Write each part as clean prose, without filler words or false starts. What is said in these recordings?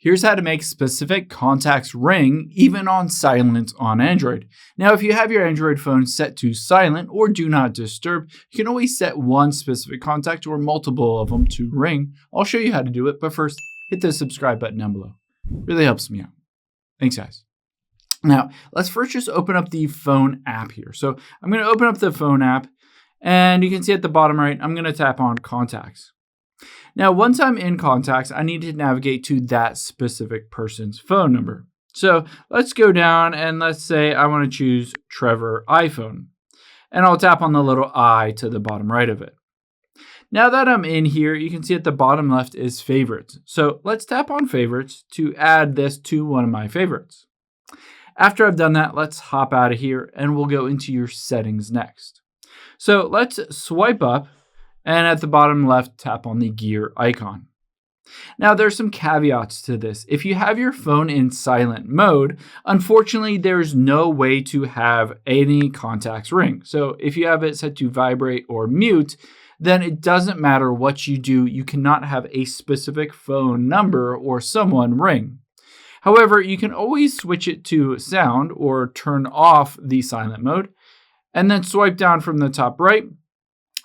Here's how to make specific contacts ring even on silent on Android. Now, if you have your Android phone set to silent or do not disturb, you can always set one specific contact or multiple of them to ring. I'll show you how to do it, but first, hit the subscribe button down below. It really helps me out. Thanks, guys. Now, let's first just open up the phone app here. So I'm going to open up the phone app, and you can see at the bottom right, I'm going to tap on Contacts. Now, once I'm in Contacts, I need to navigate to that specific person's phone number. So let's go down and let's say I want to choose Trevor iPhone. And I'll tap on the little I to the bottom right of it. Now that I'm in here, you can see at the bottom left is Favorites. So let's tap on Favorites to add this to one of my favorites. After I've done that, let's hop out of here and we'll go into your settings next. So let's swipe up. And at the bottom left, tap on the gear icon. Now, there's some caveats to this. If you have your phone in silent mode, unfortunately, there's no way to have any contacts ring. So if you have it set to vibrate or mute, then it doesn't matter what you do. You cannot have a specific phone number or someone ring. However, you can always switch it to sound or turn off the silent mode, and then swipe down from the top right.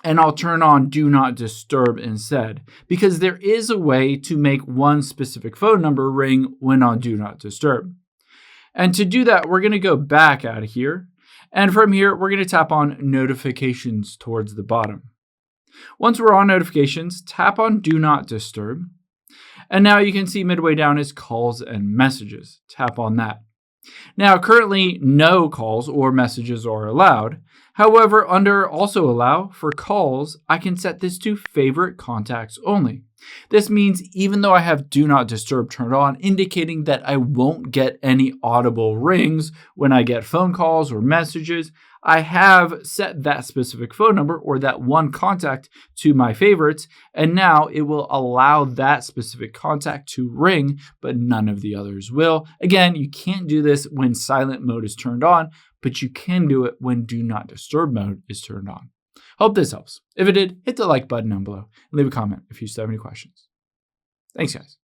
And I'll turn on Do Not Disturb instead, because there is a way to make one specific phone number ring when on Do Not Disturb. And to do that, we're going to go back out of here. And from here, we're going to tap on Notifications towards the bottom. Once we're on Notifications, tap on Do Not Disturb. And now you can see midway down is Calls and Messages. Tap on that. Now, currently, no calls or messages are allowed. However, under Also Allow for calls, I can set this to Favorite Contacts only. This means even though I have Do Not Disturb turned on, indicating that I won't get any audible rings when I get phone calls or messages, I have set that specific phone number or that one contact to my favorites, and now it will allow that specific contact to ring, but none of the others will. Again, you can't do this when silent mode is turned on, but you can do it when Do Not Disturb mode is turned on. Hope this helps. If it did, hit the like button down below and leave a comment if you still have any questions. Thanks, guys.